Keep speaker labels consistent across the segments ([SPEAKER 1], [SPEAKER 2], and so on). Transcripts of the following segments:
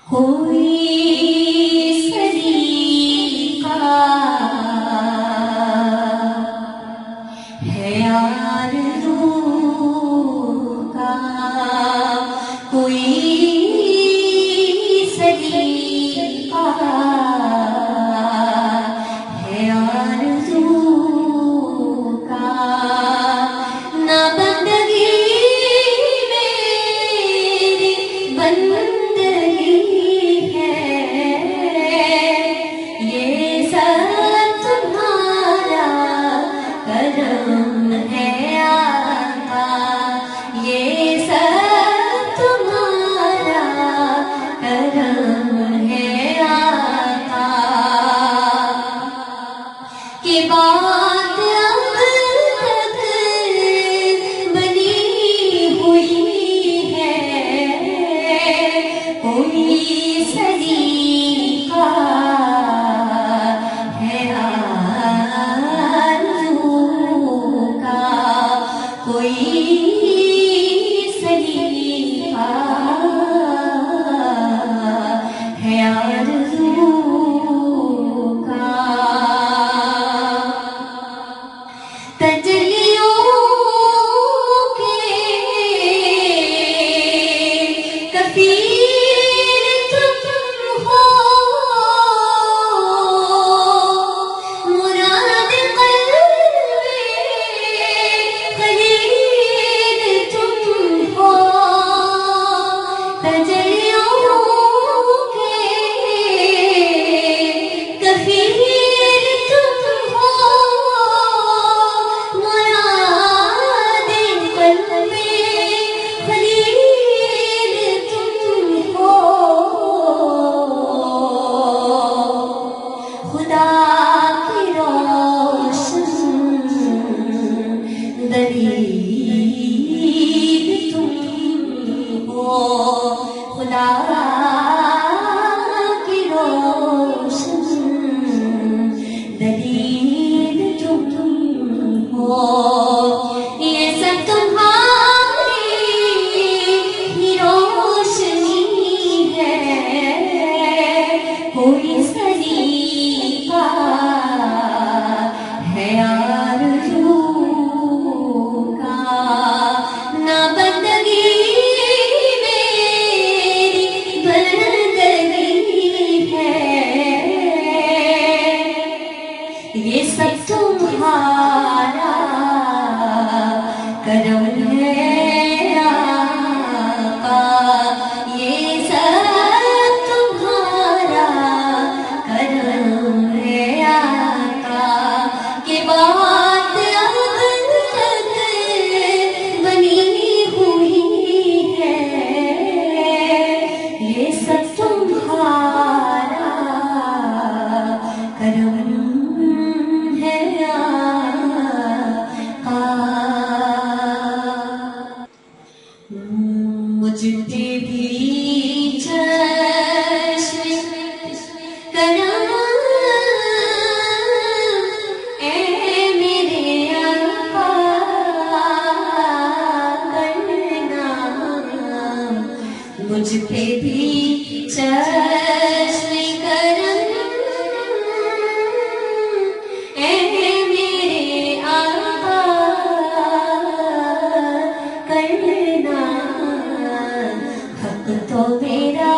[SPEAKER 1] کوئی سلیقہ ہے آرزو کا، کوئی سلیقہ ہے آرزو کا، نہ بندگی میری بندگی ہے، یہ سب تمہارا کرم ہے آقا، یہ سب تمہارا کرم ہے آقا، کہ بات اب تک بنی ہوئی ہے، کوئی سلیقہ ہے آرزو کا، کوئی سلیقہ ہے آرزو کا، تجلیوں کے کفیل تم ہو، مراد قلب خلیل تم ہو، تجلیوں کے کفیل تم ہو، مراد قلب خلیل تم ہو، خدا کی روشن دلیل تم ہو، خدا کی روشن دلیل تم ہو، یہ سب تمہاری ہی روشنی ہے، کوئی سلیقہ ہے آرزو کا، نہ بندگی میری بندگی ہے، یہ سب تمہارا کرم ہے آقا، یہ سب تمہارا کرم ہے آقا، کہ بات اب تک بنی ہوئی ہے، یہ سب تمہارا کرم ہے آقا، مجھ پہ بھی چشم کرم اے میرے آقا کرنا، مجھ پہ بھی چشم کرم اے میرے آقا کرنا، حق تو میرا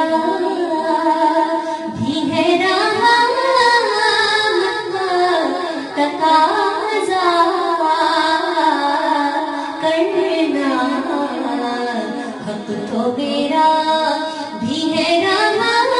[SPEAKER 1] بھی ہے رحمت تقاضا کرنا، حق تو میرا بھی ہے رحمت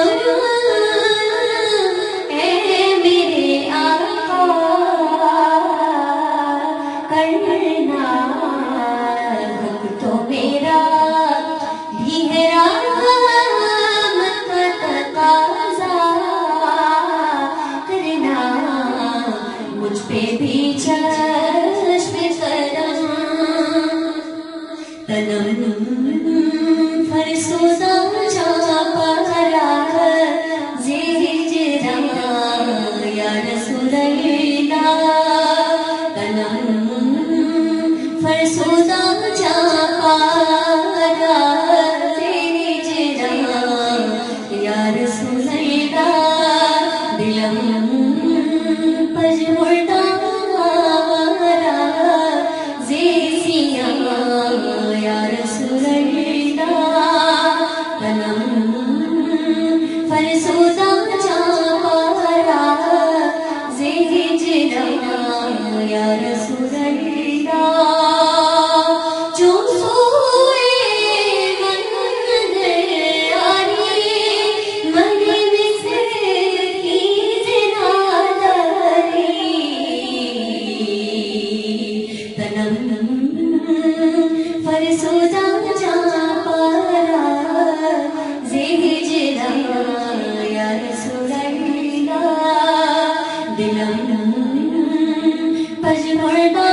[SPEAKER 1] کرم اے میرے آقا کرنا حق تو میرا بھی ہے رحمت کا تقاضا کرنا مجھ پہ بھی چشم کرم تنم فرسودہ جا پارا زیجرا یا رسول اللہ تنم فرسودہ جا پارا زیجرا یا رسول اللہ دلم پجمردہ وارا زیسیاں یا رسول اللہ تنم فرسودہ جا پارا زیجرا یا رسول اللہ جو سوئے منظر آری منی مثل کی زناداری تنم فرسودہ جا پارا زیجرا یا رسول اللہ دلم پجمردہ